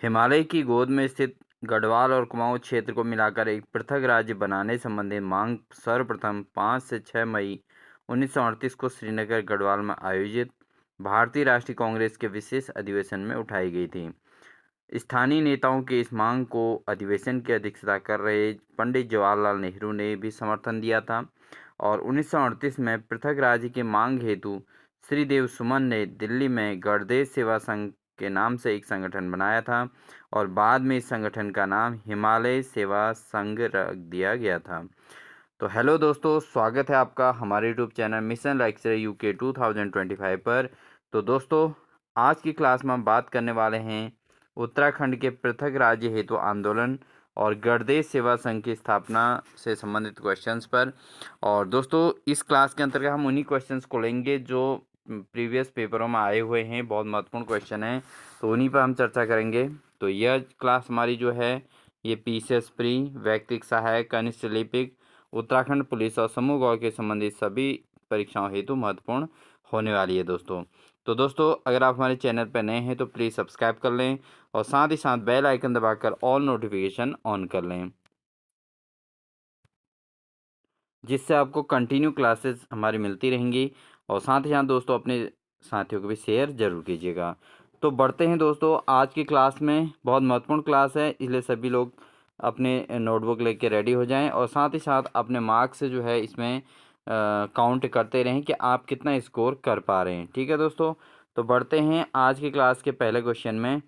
हिमालय की गोद में स्थित गढ़वाल और कुमाऊं क्षेत्र को मिलाकर एक पृथक राज्य बनाने संबंधी मांग सर्वप्रथम 5 से 6 मई 1938 को श्रीनगर गढ़वाल में आयोजित भारतीय राष्ट्रीय कांग्रेस के विशेष अधिवेशन में उठाई गई थी। स्थानीय नेताओं की इस मांग को अधिवेशन की अध्यक्षता कर रहे पंडित जवाहरलाल नेहरू ने भी समर्थन दिया था और 1938 में पृथक राज्य की मांग हेतु श्रीदेव सुमन ने दिल्ली में गणदेश सेवा संघ के नाम से एक संगठन बनाया था और बाद में इस संगठन का नाम हिमालय सेवा संघ रख दिया गया था। तो हेलो दोस्तों, स्वागत है आपका हमारे YouTube channel mission lecture UK 2025 पर। तो दोस्तों, आज की क्लास में हम बात करने वाले हैं उत्तराखंड के पृथक राज्य हेतु आंदोलन और गणदेश सेवा संघ की स्थापना से संबंधित क्वेश्चंस पर। और दोस्तों, इस क्लास के अंतर्गत हम उन्हीं क्वेश्चंस को लेंगे जो प्रीवियस पेपरों में आए हुए हैं, बहुत महत्वपूर्ण क्वेश्चन हैं, तो उन्हीं पर हम चर्चा करेंगे। तो यह क्लास हमारी जो है ये पीसीएस प्री, व्यक्तिक सहायक, कनिष्ठ लिपिक, उत्तराखंड पुलिस और समूह गौ के संबंधित सभी परीक्षाओं हेतु महत्वपूर्ण होने वाली है दोस्तों। तो दोस्तों, अगर आप हमारे चैनल पर नए हैं तो प्लीज़ सब्सक्राइब कर लें और साथ ही साथ बेल आइकन दबाकर ऑल नोटिफिकेशन ऑन कर लें, जिससे आपको कंटिन्यू क्लासेस हमारी मिलती रहेंगी। और साथ ही साथ दोस्तों, अपने साथियों को भी शेयर जरूर कीजिएगा। तो बढ़ते हैं दोस्तों, आज की क्लास में बहुत महत्वपूर्ण क्लास है, इसलिए सभी लोग अपने नोटबुक लेके रेडी हो जाएं और साथ ही साथ अपने मार्क्स से जो है इसमें काउंट करते रहें कि आप कितना स्कोर कर पा रहे हैं। ठीक है दोस्तों, तो बढ़ते हैं आज की क्लास के पहले क्वेश्चन में।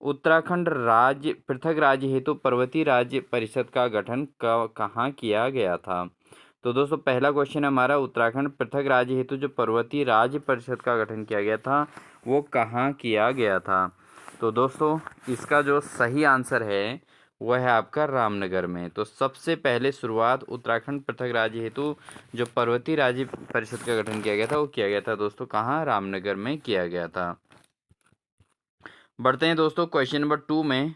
उत्तराखंड राज्य पृथक राज्य हेतु पर्वतीय राज्य परिषद का गठन कहाँ किया गया था? तो दोस्तों, पहला क्वेश्चन हमारा, उत्तराखंड पृथक राज्य हेतु जो पर्वतीय राज्य परिषद का गठन किया गया था वो कहाँ किया गया था? तो दोस्तों, इसका जो सही आंसर है वह है आपका रामनगर में। तो सबसे पहले शुरुआत उत्तराखंड पृथक राज्य हेतु जो पर्वतीय राज्य परिषद का गठन किया गया था वो किया गया था दोस्तों कहाँ? रामनगर में किया गया था। बढ़ते हैं दोस्तों क्वेश्चन नंबर 2 में।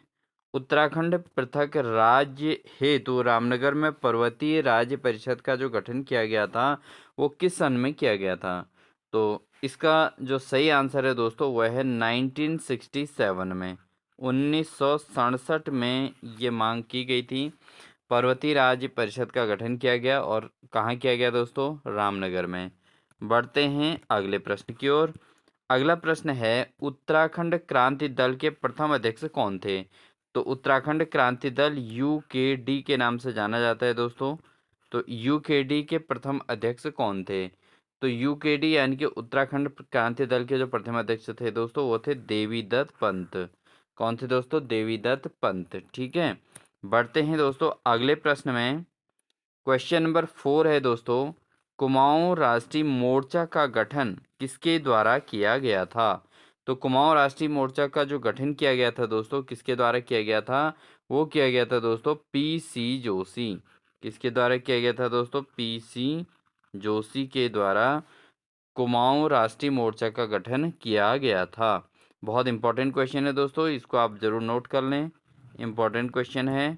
उत्तराखंड पृथक राज्य हेतु रामनगर में पर्वतीय राज्य परिषद का जो गठन किया गया था वो किस सन में किया गया था? तो इसका जो सही आंसर है दोस्तों वह है 1967 में, 1967 में ये मांग की गई थी। पर्वतीय राज्य परिषद का गठन किया गया और कहाँ किया गया दोस्तों? रामनगर में। बढ़ते हैं अगले प्रश्न की ओर। अगला प्रश्न है, उत्तराखंड क्रांति दल के प्रथम अध्यक्ष कौन थे? तो उत्तराखंड क्रांति दल यूकेडी के नाम से जाना जाता है दोस्तों। तो यूकेडी के प्रथम अध्यक्ष कौन थे? तो यूकेडी यानी कि उत्तराखंड क्रांति दल के जो प्रथम अध्यक्ष थे दोस्तों वो थे देवीदत्त पंत। कौन थे दोस्तों? देवीदत्त पंत। ठीक है, बढ़ते हैं दोस्तों अगले प्रश्न में। क्वेश्चन नंबर 4 है दोस्तों, कुमाऊं राष्ट्रीय मोर्चा का गठन किसके द्वारा किया गया था? तो कुमाऊं राष्ट्रीय मोर्चा का जो गठन किया गया था दोस्तों किसके द्वारा किया गया था? वो किया गया था दोस्तों पीसी जोशी। किसके द्वारा किया गया था दोस्तों? पीसी जोशी के द्वारा कुमाऊं राष्ट्रीय मोर्चा का गठन किया गया था। बहुत इंपॉर्टेंट क्वेश्चन है दोस्तों, इसको आप जरूर नोट कर लें, इंपॉर्टेंट क्वेश्चन है।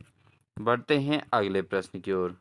बढ़ते हैं अगले प्रश्न की ओर।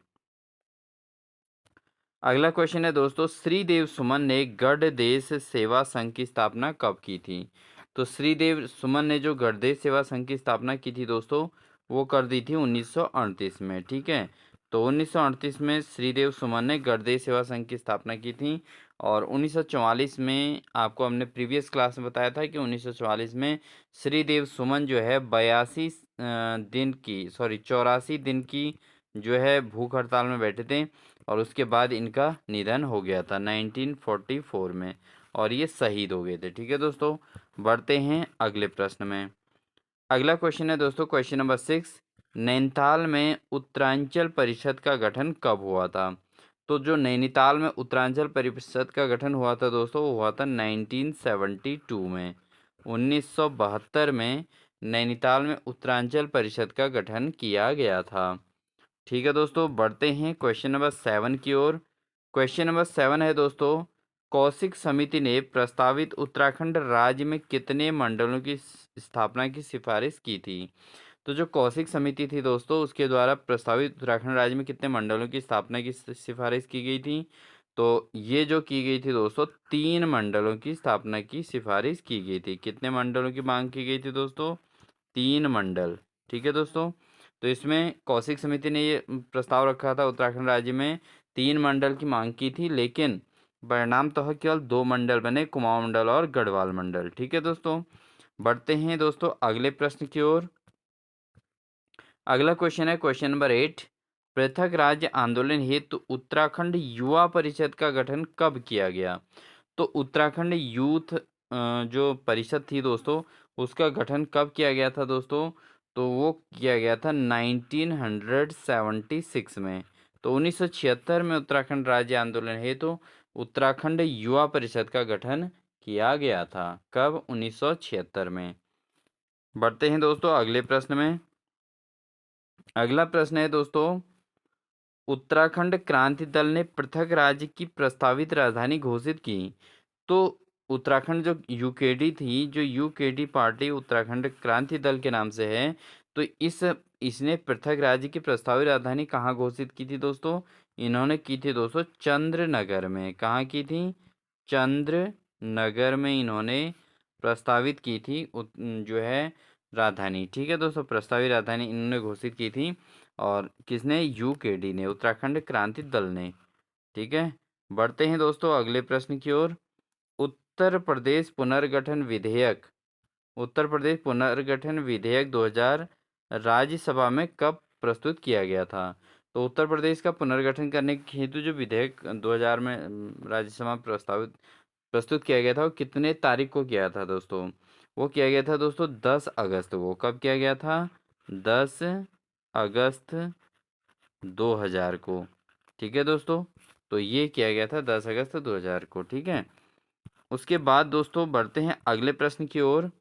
अगला क्वेश्चन है दोस्तों, श्रीदेव सुमन ने गढ़देश सेवा संघ की स्थापना कब की थी? तो श्रीदेव सुमन ने जो गढ़देश सेवा संघ की स्थापना की थी दोस्तों वो कर दी थी 1938 में। ठीक है, तो 1938 में श्रीदेव सुमन ने गढ़देश सेवा संघ की स्थापना की थी। और 1944 में आपको हमने प्रीवियस क्लास में बताया था कि 1944 में श्रीदेव सुमन जो है 84 दिन की जो है भूख हड़ताल में बैठे थे और उसके बाद इनका निधन हो गया था 1944 में और ये शहीद हो गए थे। ठीक है दोस्तों, बढ़ते हैं अगले प्रश्न में। अगला क्वेश्चन है दोस्तों क्वेश्चन नंबर 6, नैनीताल में उत्तरांचल परिषद का गठन कब हुआ था? तो जो नैनीताल में उत्तरांचल परिषद का गठन हुआ था दोस्तों वो हुआ था 1972 में, 1972 में नैनीताल में उत्तरांचल परिषद का गठन किया गया था। ठीक है दोस्तों, बढ़ते हैं क्वेश्चन नंबर 7 की ओर। क्वेश्चन नंबर 7 है दोस्तों, कौशिक समिति ने प्रस्तावित उत्तराखंड राज्य में कितने मंडलों की स्थापना की सिफारिश की थी? तो जो कौशिक समिति थी दोस्तों उसके द्वारा प्रस्तावित उत्तराखंड राज्य में कितने मंडलों की स्थापना की सिफारिश की गई थी? तो ये जो की गई थी दोस्तों 3 मंडलों की स्थापना की सिफारिश की गई थी। कितने मंडलों की मांग की गई थी दोस्तों? 3 मंडल। ठीक है दोस्तों, तो इसमें कौशिक समिति ने ये प्रस्ताव रखा था, उत्तराखंड राज्य में 3 मंडल की मांग की थी, लेकिन परिणाम तो केवल 2 मंडल बने, कुमाऊं मंडल और गढ़वाल मंडल। ठीक है दोस्तों, बढ़ते हैं दोस्तों अगले प्रश्न की ओर। अगला क्वेश्चन है क्वेश्चन नंबर 8। पृथक राज्य आंदोलन हेतु उत्तराखंड युवा परिषद का गठन कब किया गया? तो उत्तराखंड यूथ जो परिषद थी दोस्तों, उसका गठन कब किया गया था दोस्तों? तो वो किया गया था 1976 में। तो 1976 में उत्तराखंड राज्य आंदोलन हेतु उत्तराखंड युवा परिषद का गठन किया गया था। कब? 1976 में। बढ़ते हैं दोस्तों अगले प्रश्न में। अगला प्रश्न है दोस्तों, उत्तराखंड क्रांति दल ने पृथक राज्य की प्रस्तावित राजधानी घोषित की। तो उत्तराखंड जो यूकेडी थी, जो यूकेडी पार्टी उत्तराखंड क्रांति दल के नाम से है, तो इसने पृथक राज्य की प्रस्तावित राजधानी कहाँ घोषित की थी दोस्तों? इन्होंने की थी दोस्तों चंद्रनगर में। कहाँ की थी? चंद्रनगर में इन्होंने प्रस्तावित की थी जो है राजधानी। ठीक है दोस्तों, प्रस्तावित राजधानी इन्होंने घोषित की थी, और किसने? यूकेडी ने, उत्तराखंड क्रांति दल ने। ठीक है, बढ़ते हैं दोस्तों अगले प्रश्न की ओर। उत्तर प्रदेश पुनर्गठन विधेयक, उत्तर प्रदेश पुनर्गठन विधेयक 2000 राज्यसभा में कब प्रस्तुत किया गया था? तो उत्तर प्रदेश का पुनर्गठन करने के हेतु जो विधेयक 2000 में राज्यसभा में प्रस्तुत किया गया था, वो कितने तारीख को किया था दोस्तों? वो किया गया था दोस्तों 10 अगस्त को। कब किया गया था? 10 अगस्त 2000 को। ठीक है दोस्तों, तो ये किया गया था 10 अगस्त 2000 को। ठीक है, उसके बाद दोस्तों बढ़ते हैं अगले प्रश्न की ओर।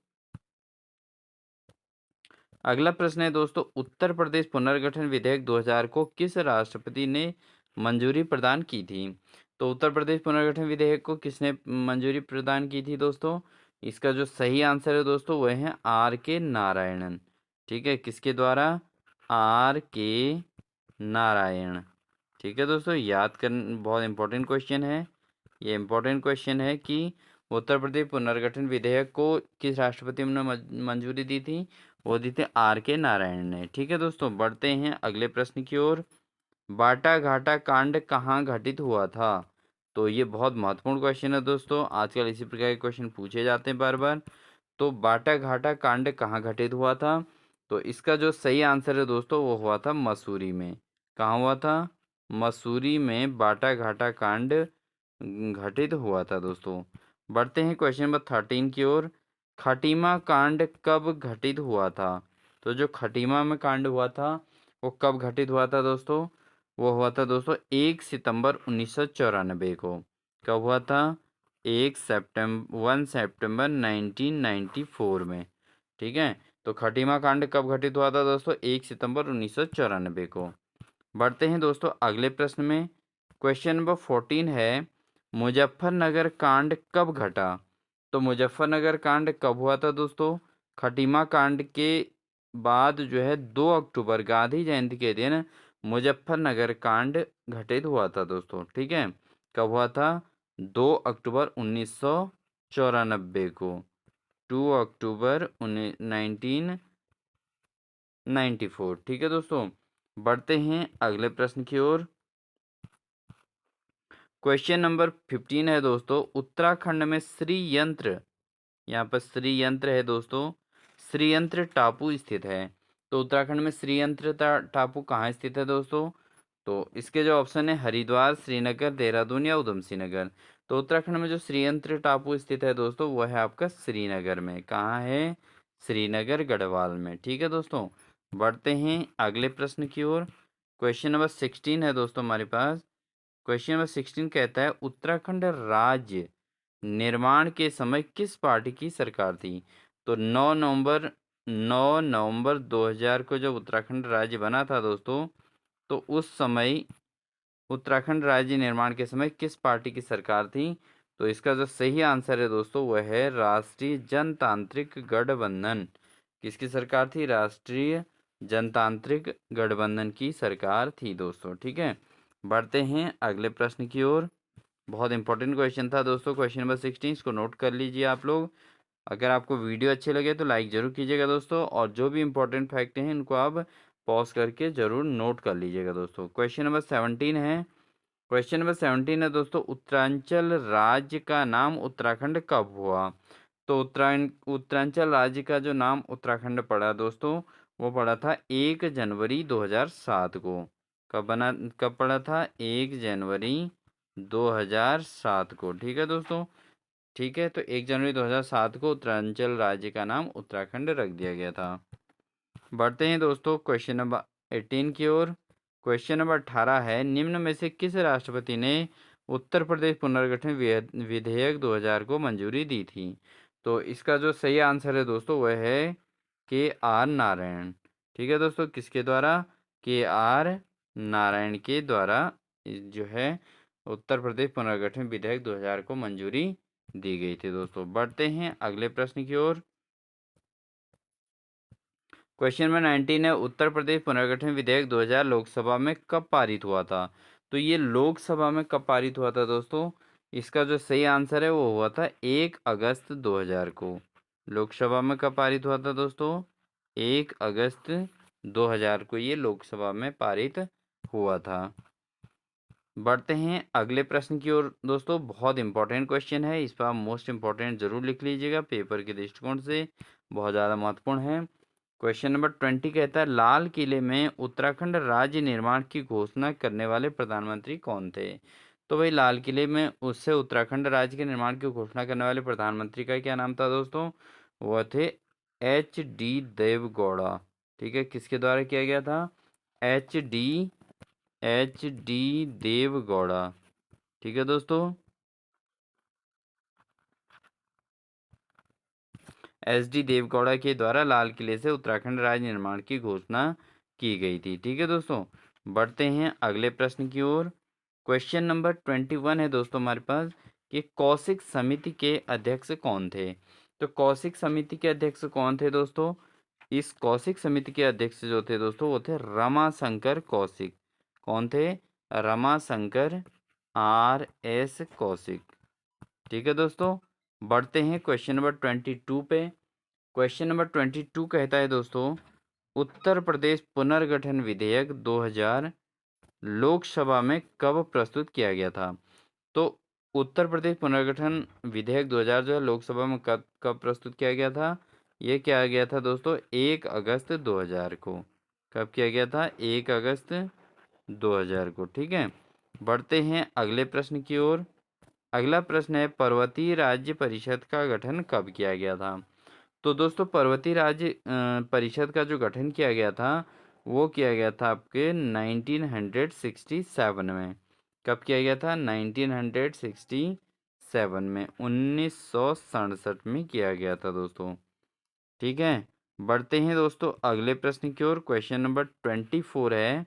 अगला प्रश्न है दोस्तों, उत्तर प्रदेश पुनर्गठन विधेयक 2000 को किस राष्ट्रपति ने मंजूरी प्रदान की थी? तो उत्तर प्रदेश पुनर्गठन विधेयक को किसने मंजूरी प्रदान की थी दोस्तों? इसका जो सही आंसर है दोस्तों वह है आर के नारायणन। ठीक है, किसके द्वारा? आर के नारायण। ठीक है दोस्तों, याद कर, बहुत इंपॉर्टेंट क्वेश्चन है ये। इंपॉर्टेंट क्वेश्चन है कि उत्तर प्रदेश पुनर्गठन विधेयक को किस राष्ट्रपति ने मंजूरी दी थी? वो दी थी आर के नारायण ने। ठीक है दोस्तों, बढ़ते हैं अगले प्रश्न की ओर। बाटा घाटा कांड कहाँ घटित हुआ था? तो ये बहुत महत्वपूर्ण क्वेश्चन है दोस्तों, आजकल इसी प्रकार के क्वेश्चन पूछे जाते हैं बार बार। तो बाटा घाटा कांड कहाँ घटित हुआ था? तो इसका जो सही आंसर है दोस्तों वो हुआ था मसूरी में। कहाँ हुआ था? मसूरी में बाटा घाटा कांड घटित हुआ था दोस्तों। बढ़ते हैं क्वेश्चन नंबर 13 की ओर। खटीमा कांड कब घटित हुआ था? तो जो खटीमा में कांड हुआ था वो कब घटित हुआ था दोस्तों? वो हुआ था दोस्तों 1 सितंबर 1994 को। कब हुआ था? 1 सितंबर 1994 में। ठीक है, तो खटीमा कांड कब घटित हुआ था दोस्तों? 1 सितंबर 1994 को। बढ़ते हैं दोस्तों अगले प्रश्न में। क्वेश्चन नंबर 14 है, मुजफ्फरनगर कांड कब घटा? तो मुजफ्फरनगर कांड कब हुआ था दोस्तों? खटीमा कांड के बाद जो है 2 अक्टूबर गांधी जयंती के दिन मुजफ्फरनगर कांड घटित हुआ था दोस्तों। ठीक है, कब हुआ था? 2 अक्टूबर 1994 को। 2 अक्टूबर 1994। ठीक है दोस्तों, बढ़ते हैं अगले प्रश्न की ओर। क्वेश्चन नंबर 15 है दोस्तों, उत्तराखंड में श्रीयंत्र, यहाँ पर श्रीयंत्र है दोस्तों, श्रीयंत्र टापू स्थित है। तो उत्तराखंड में श्रीयंत्र टापू कहाँ स्थित है दोस्तों? तो इसके जो ऑप्शन है हरिद्वार, श्रीनगर, देहरादून या उधम सिंह नगर। तो उत्तराखंड में जो श्रीयंत्र टापू स्थित है दोस्तों वह है आपका श्रीनगर में। कहाँ है? श्रीनगर गढ़वाल में। ठीक है दोस्तों, बढ़ते हैं अगले प्रश्न की ओर। क्वेश्चन नंबर 16 है दोस्तों हमारे पास। क्वेश्चन नंबर 16 कहता है, उत्तराखंड राज्य निर्माण के समय किस पार्टी की सरकार थी? तो 9 नवंबर 2000 को जब उत्तराखंड राज्य बना था दोस्तों, तो उस समय उत्तराखंड राज्य निर्माण के समय किस पार्टी की सरकार थी? तो इसका जो सही आंसर है दोस्तों वह है राष्ट्रीय जनतांत्रिक गठबंधन। किसकी सरकार थी? राष्ट्रीय जनतांत्रिक गठबंधन की सरकार थी दोस्तों। ठीक है, बढ़ते हैं अगले प्रश्न की ओर। बहुत इंपॉर्टेंट क्वेश्चन था दोस्तों, क्वेश्चन नंबर 16, इसको नोट कर लीजिए आप लोग। अगर आपको वीडियो अच्छे लगे तो लाइक ज़रूर कीजिएगा दोस्तों, और जो भी इम्पोर्टेंट फैक्ट हैं इनको आप पॉज करके ज़रूर नोट कर लीजिएगा दोस्तों। क्वेश्चन नंबर 17 है। क्वेश्चन नंबर 17 है दोस्तों, उत्तरांचल राज्य का नाम उत्तराखंड कब हुआ? तो उत्तरांचल राज्य का जो नाम उत्तराखंड पड़ा दोस्तों, वो पड़ा था 1 जनवरी 2007 को। कब पड़ा था? 1 जनवरी 2007 को। ठीक है दोस्तों। ठीक है, तो 1 जनवरी 2007 को उत्तरांचल राज्य का नाम उत्तराखंड रख दिया गया था। बढ़ते हैं दोस्तों क्वेश्चन नंबर 18 की ओर। क्वेश्चन नंबर 18 है, निम्न में से किस राष्ट्रपति ने उत्तर प्रदेश पुनर्गठन विधेयक 2000 को मंजूरी दी थी? तो इसका जो सही आंसर है दोस्तों वह है KR नारायण। ठीक है दोस्तों, किसके द्वारा? KR नारायण के द्वारा जो है उत्तर प्रदेश पुनर्गठन विधेयक 2000 को मंजूरी दी गई थी दोस्तों। बढ़ते हैं अगले प्रश्न की ओर। क्वेश्चन नंबर 19 है, उत्तर प्रदेश पुनर्गठन विधेयक 2000 लोकसभा में कब पारित हुआ था? तो ये लोकसभा में कब पारित हुआ था दोस्तों? इसका जो सही आंसर है वो हुआ था 1 अगस्त 2000 को। लोकसभा में कब पारित हुआ था दोस्तों? 1 अगस्त 2000 को ये लोकसभा में पारित हुआ था। बढ़ते हैं अगले प्रश्न की ओर दोस्तों। बहुत इंपॉर्टेंट क्वेश्चन है, इस पर आप मोस्ट इंपॉर्टेंट जरूर लिख लीजिएगा, पेपर के दृष्टिकोण से बहुत ज़्यादा महत्वपूर्ण है। क्वेश्चन नंबर 20 कहता है, लाल किले में उत्तराखंड राज्य निर्माण की घोषणा करने वाले प्रधानमंत्री कौन थे? तो भाई लाल किले में उससे उत्तराखंड राज्य के निर्माण की घोषणा करने वाले प्रधानमंत्री का क्या नाम था दोस्तों? वह थे HD देवगौड़ा। ठीक है, किसके द्वारा किया गया था? HD देवगौड़ा। ठीक है दोस्तों, SD देवगौड़ा के द्वारा लाल किले से उत्तराखंड राज्य निर्माण की घोषणा की गई थी। ठीक है दोस्तों। बढ़ते हैं अगले प्रश्न की ओर। क्वेश्चन नंबर 21 है दोस्तों हमारे पास, कि कौशिक समिति के अध्यक्ष कौन थे? तो कौशिक समिति के अध्यक्ष कौन थे दोस्तों? इस कौशिक समिति के अध्यक्ष जो थे दोस्तों वो थे रमाशंकर कौशिक। कौन थे? रमाशंकर RS कौशिक। ठीक है दोस्तों। बढ़ते हैं क्वेश्चन नंबर 22 पे। क्वेश्चन नंबर 22 कहता है दोस्तों, उत्तर प्रदेश पुनर्गठन विधेयक 2000 लोकसभा में कब प्रस्तुत किया गया था? तो उत्तर प्रदेश पुनर्गठन विधेयक 2000 जो है लोकसभा में कब कब प्रस्तुत किया गया था? ये किया गया था दोस्तों 1 अगस्त 2000 को। कब किया गया था? 1 अगस्त 2000 को। ठीक है। बढ़ते हैं अगले प्रश्न की ओर। अगला प्रश्न है, पर्वतीय राज्य परिषद का गठन कब किया गया था? तो दोस्तों पर्वतीय राज्य परिषद का जो गठन किया गया था वो किया गया था आपके 1967 में। कब किया गया था? 1967 में, 1967 में किया गया था दोस्तों। ठीक है। बढ़ते हैं दोस्तों अगले प्रश्न की ओर। क्वेश्चन नंबर 24 है।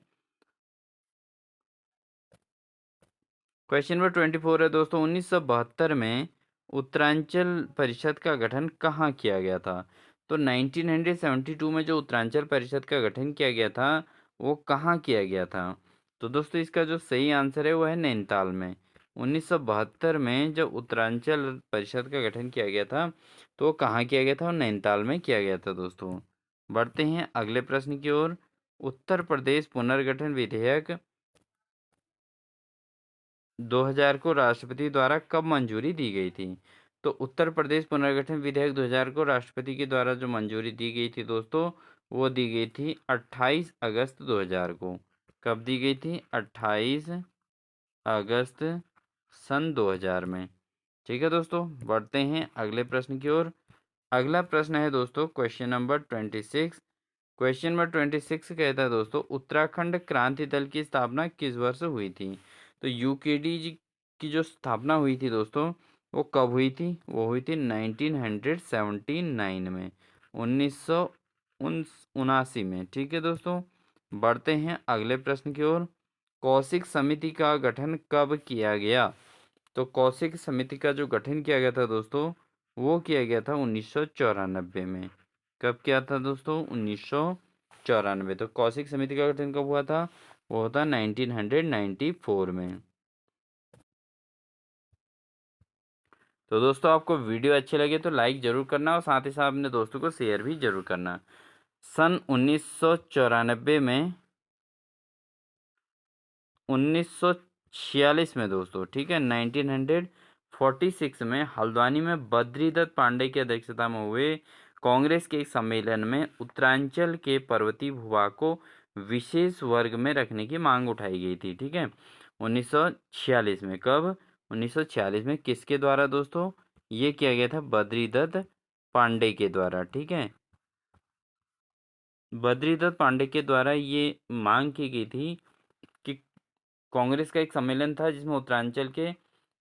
क्वेश्चन नंबर 24 है दोस्तों, 1972 में उत्तरांचल परिषद का गठन कहाँ किया गया था? तो 1972 में जो उत्तरांचल परिषद का गठन किया गया था वो कहाँ किया गया था? तो दोस्तों इसका जो सही आंसर है वो है नैनीताल में। 1972 में जब उत्तरांचल परिषद का गठन किया गया था तो वो कहाँ किया गया था? वो नैनीताल में किया गया था दोस्तों। बढ़ते हैं अगले प्रश्न की ओर। उत्तर प्रदेश पुनर्गठन विधेयक 2000 को राष्ट्रपति द्वारा कब मंजूरी दी गई थी? तो उत्तर प्रदेश पुनर्गठन विधेयक 2000 को राष्ट्रपति के द्वारा जो मंजूरी दी गई थी दोस्तों वो दी गई थी 28 अगस्त 2000 को। कब दी गई थी? 28 अगस्त सन 2000 में। ठीक है दोस्तों। बढ़ते हैं अगले प्रश्न की ओर। अगला प्रश्न है दोस्तों क्वेश्चन नंबर 26। क्वेश्चन नंबर 26 कहता है दोस्तों, उत्तराखंड क्रांति दल की स्थापना किस वर्ष हुई थी? तो UKD जी की जो स्थापना हुई थी दोस्तों वो कब हुई थी? वो हुई थी 1979 में, 1979 में। ठीक है दोस्तों। बढ़ते हैं अगले प्रश्न की ओर। कौशिक समिति का गठन कब किया गया? तो कौशिक समिति का जो गठन किया गया था दोस्तों वो किया गया था 1994 में। कब किया था दोस्तों? 1994। तो कौशिक समिति का गठन कब हुआ था? वो होता 1994 में। तो दोस्तों आपको वीडियो अच्छी लगे तो लाइक ज़रूर करना और साथ ही साथ अपने दोस्तों को शेयर भी ज़रूर करना। सन 1994 में 1946 में दोस्तों, ठीक है, 1946 में हल्द्वानी में बद्रीदत्त पांडे की अध्यक्षता में हुए कांग्रेस के एक सम्मेलन में उत्तरांचल के पर्वतीय भूभाग को विशेष वर्ग में रखने की मांग उठाई गई थी, ठीक है। 1946 में, कब? 1946 में किसके द्वारा दोस्तों? ये किया गया था बद्रीदत्त पांडे के द्वारा, ठीक है। बद्रीदत्त पांडे के द्वारा ये मांग की गई थी कि कांग्रेस का एक सम्मेलन था जिसमें उत्तरांचल के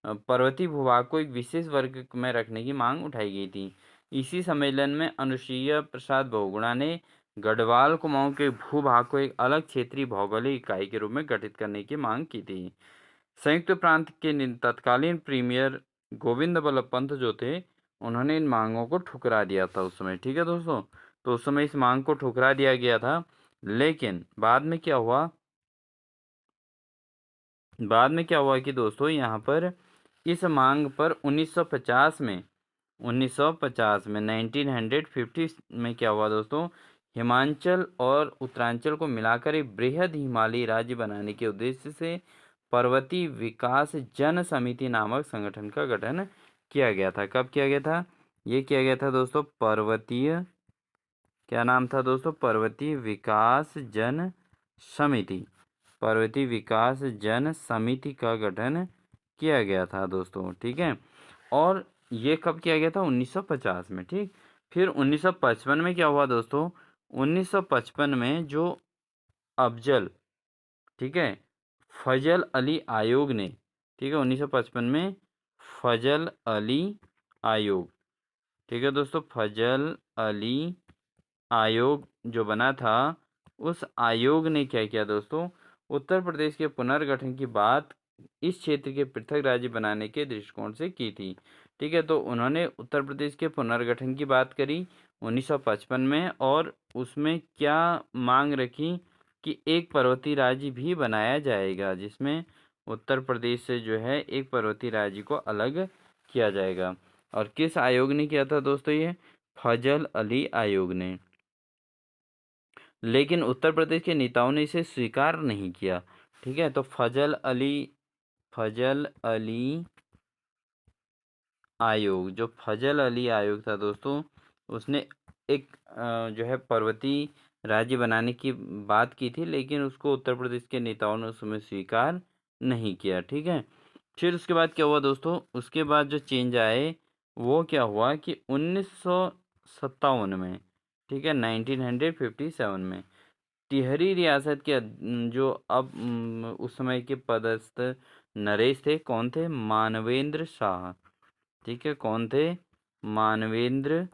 पर्वतीय भूभाग को एक विशेष वर्ग में रखने की मांग उठाई गई थी। इसी सम्मेलन में अनुसुईया प्रसाद बहुगुणा ने गढ़वाल कुमाऊं के भूभाग को एक अलग क्षेत्रीय भौगोलिक इकाई के रूप में गठित करने की मांग की थी। संयुक्त प्रांत के तत्कालीन प्रीमियर गोविंद बल्लभ पंत जो थे, उन्होंने इन मांगों को ठुकरा दिया था उस समय, ठीक है दोस्तों। तो उस समय इस मांग को ठुकरा दिया गया था, लेकिन बाद में क्या हुआ कि दोस्तों यहाँ पर इस मांग पर 1950 में 1950 में क्या हुआ दोस्तों, हिमाचल और उत्तरांचल को मिलाकर एक बृहद हिमालयी राज्य बनाने के उद्देश्य से पर्वतीय विकास जन समिति नामक संगठन का गठन किया गया था। कब किया गया था? ये किया गया था दोस्तों क्या नाम था दोस्तों? समिति पर्वतीय विकास जन समिति का गठन किया गया था दोस्तों, ठीक है। और ये कब किया गया था? 1950 में, ठीक। फिर 1955 में क्या हुआ दोस्तों? 1955 में जो अफजल, ठीक है, फजल अली आयोग ने, ठीक है, 1955 में फजल अली आयोग, ठीक है दोस्तों, फजल अली आयोग जो बना था, उस आयोग ने क्या किया दोस्तों? उत्तर प्रदेश के पुनर्गठन की बात इस क्षेत्र के पृथक राज्य बनाने के दृष्टिकोण से की थी, ठीक है। तो उन्होंने उत्तर प्रदेश के पुनर्गठन की बात करी 1955 में, और उसमें क्या मांग रखी कि एक पर्वतीय राज्य भी बनाया जाएगा, जिसमें उत्तर प्रदेश से जो है एक पर्वतीय राज्य को अलग किया जाएगा। और किस आयोग ने किया था दोस्तों? ये फजल अली आयोग ने। लेकिन उत्तर प्रदेश के नेताओं ने इसे स्वीकार नहीं किया, ठीक है। तो फजल अली आयोग, जो फजल अली आयोग था दोस्तों, उसने एक जो है पर्वतीय राज्य बनाने की बात की थी, लेकिन उसको उत्तर प्रदेश के नेताओं ने उसमें स्वीकार नहीं किया, ठीक है। फिर उसके बाद क्या हुआ दोस्तों? उसके बाद जो चेंज आए वो क्या हुआ कि 1957 में, ठीक है, 1957 में टिहरी रियासत के जो अब उस समय के पदस्थ नरेश थे, कौन थे? मानवेंद्र शाह, ठीक है, कौन थे? मानवेंद्र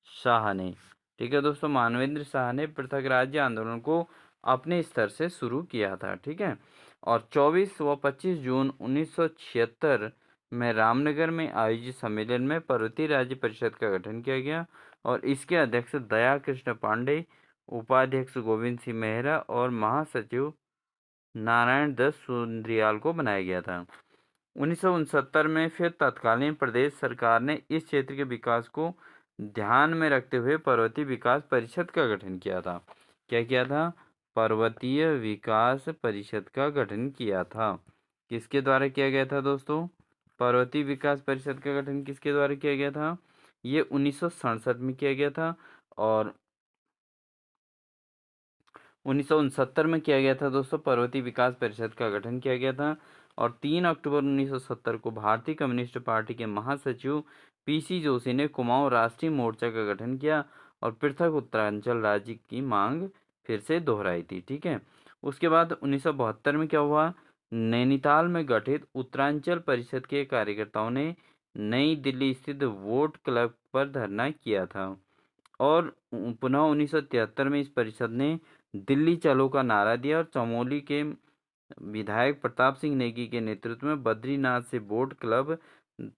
शाह ने, ठीक है दोस्तों, मानवेंद्र शाह ने पृथक राज्य आंदोलन को अपने स्तर से शुरू किया था, ठीक है। और 24 व 25 जून 1976 में रामनगर में आयोजित सम्मेलन में पर्वतीय राज्य परिषद का गठन किया गया, और इसके अध्यक्ष दया कृष्ण पांडे, उपाध्यक्ष गोविंद सिंह मेहरा और महासचिव नारायण दत्त सुंद्रियाल को बनाया गया था। 1969 में फिर तत्कालीन प्रदेश सरकार ने इस क्षेत्र के विकास को ध्यान में रखते हुए पर्वतीय विकास परिषद का गठन किया था। क्या किया था? पर्वतीय विकास परिषद का गठन किया था। किसके द्वारा किया गया था दोस्तों? पर्वतीय विकास परिषद का गठन किसके द्वारा किया गया था? ये 1967 में किया गया था, और 1969 में किया गया था दोस्तों। पर्वतीय विकास परिषद का गठन किया गया था, और 3 अक्टूबर 1970 को भारतीय कम्युनिस्ट पार्टी के महासचिव पीसी जोशी ने कुमाऊं राष्ट्रीय मोर्चा का गठन किया और पृथक उत्तरांचल राज्य की मांग फिर से दोहराई थी, ठीक है। उसके बाद 1972 में क्या हुआ? नैनीताल में गठित उत्तरांचल परिषद के कार्यकर्ताओं ने नई दिल्ली स्थित वोट क्लब पर धरना किया था, और पुनः 1973 में इस परिषद ने दिल्ली चलो का नारा दिया, और चमोली के विधायक प्रताप सिंह नेगी के नेतृत्व में बद्रीनाथ से बोट क्लब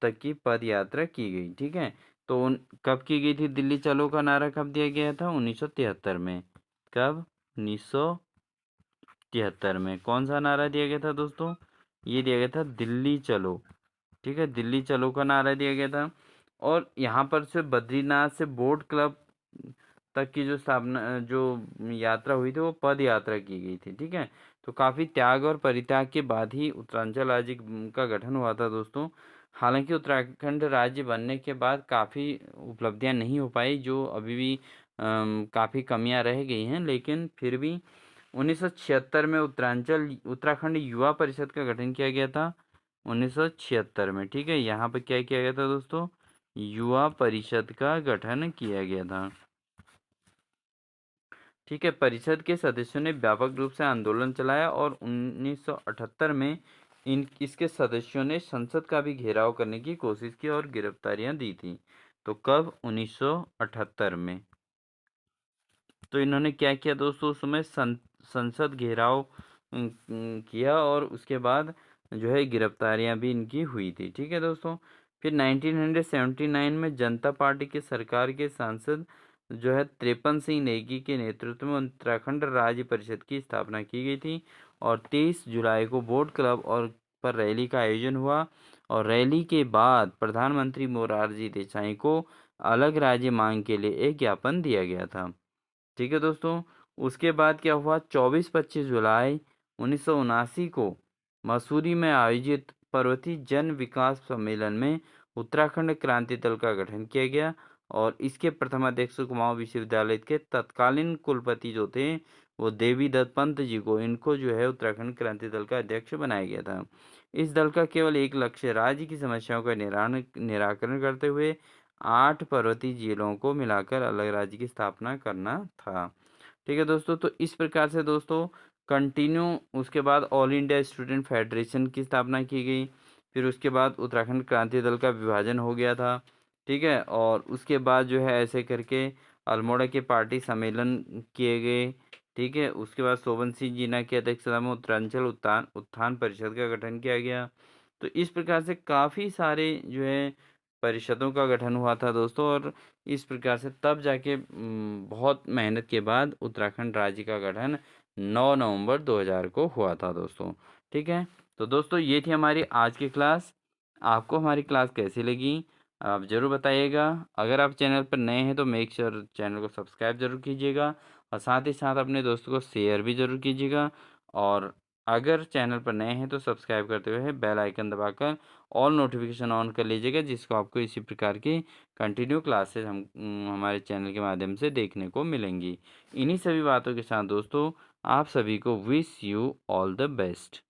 तक की पद यात्रा की गई, ठीक है। तो कब की गई थी दिल्ली चलो का नारा? कब दिया गया था? 1973 में। कब? 1973 में। कौन सा नारा दिया गया था दोस्तों? ये दिया गया था दिल्ली चलो, ठीक है, दिल्ली चलो का नारा दिया गया था। और यहाँ पर से बद्रीनाथ से बोट क्लब तक की जो स्थापना जो यात्रा हुई थी वो पद यात्रा की गई थी। ठीक है, तो काफ़ी त्याग और परित्याग के बाद ही उत्तरांचल राज्य का गठन हुआ था दोस्तों। हालांकि उत्तराखंड राज्य बनने के बाद काफ़ी उपलब्धियां नहीं हो पाई, जो अभी भी काफ़ी कमियां रह गई हैं, लेकिन फिर भी 1976 में उत्तराखंड युवा परिषद का गठन किया गया था। 1976 में, ठीक है, यहाँ पे क्या किया गया था दोस्तों, युवा परिषद का गठन किया गया था। ठीक है, परिषद के सदस्यों ने व्यापक रूप से आंदोलन चलाया और 1978 में इन इसके सदस्यों ने संसद का भी घेराव करने की कोशिश की और गिरफ्तारियां दी थी। तो कब? 1978 में। तो इन्होंने क्या किया दोस्तों, उस समय संसद घेराव किया और उसके बाद जो है गिरफ्तारियां भी इनकी हुई थी। ठीक है दोस्तों, फिर 1979 में जनता पार्टी के सरकार के सांसद जो है 53 सिंह नेगी के नेतृत्व में उत्तराखंड राज्य परिषद की स्थापना की गई थी। और 23 जुलाई को बोट क्लब और पर रैली का आयोजन हुआ और रैली के बाद प्रधानमंत्री मोरारजी देसाई को अलग राज्य मांग के लिए एक ज्ञापन दिया गया था। ठीक है दोस्तों, उसके बाद क्या हुआ, 24-25 जुलाई 1979 को मसूरी में आयोजित पर्वतीय जन विकास सम्मेलन में उत्तराखंड क्रांति दल का गठन किया गया और इसके प्रथम अध्यक्ष कुमाऊं विश्वविद्यालय के तत्कालीन कुलपति जो थे वो देवी दत्त पंत जी को इनको जो है उत्तराखंड क्रांति दल का अध्यक्ष बनाया गया था। इस दल का केवल एक लक्ष्य राज्य की समस्याओं का निराकरण करते हुए 8 पर्वतीय जिलों को मिलाकर अलग राज्य की स्थापना करना था। ठीक है दोस्तों, तो इस प्रकार से दोस्तों कंटिन्यू उसके बाद ऑल इंडिया स्टूडेंट फेडरेशन की स्थापना की गई। फिर उसके बाद उत्तराखंड क्रांति दल का विभाजन हो गया था। ठीक है, और उसके बाद जो है ऐसे करके अल्मोड़ा के पार्टी सम्मेलन किए गए। ठीक है, उसके बाद शोभन सिंह जीना की अध्यक्षता में उत्तरांचल उत्थान उत्थान परिषद का गठन किया गया। तो इस प्रकार से काफ़ी सारे जो है परिषदों का गठन हुआ था दोस्तों। और इस प्रकार से तब जाके बहुत मेहनत के बाद उत्तराखंड राज्य का गठन 9 नवंबर 2000 को हुआ था दोस्तों। ठीक है, तो दोस्तों ये थी हमारी आज की क्लास। आपको हमारी क्लास कैसी लगी आप ज़रूर बताइएगा। अगर आप चैनल पर नए हैं तो मेक श्योर चैनल को सब्सक्राइब जरूर कीजिएगा और साथ ही साथ अपने दोस्तों को शेयर भी ज़रूर कीजिएगा। और अगर चैनल पर नए हैं तो सब्सक्राइब करते हुए बेल आइकन दबाकर ऑल नोटिफिकेशन ऑन कर लीजिएगा, जिसको आपको इसी प्रकार की कंटिन्यू क्लासेस हमारे चैनल के माध्यम से देखने को मिलेंगी। इन्हीं सभी बातों के साथ दोस्तों आप सभी को wish you all the best.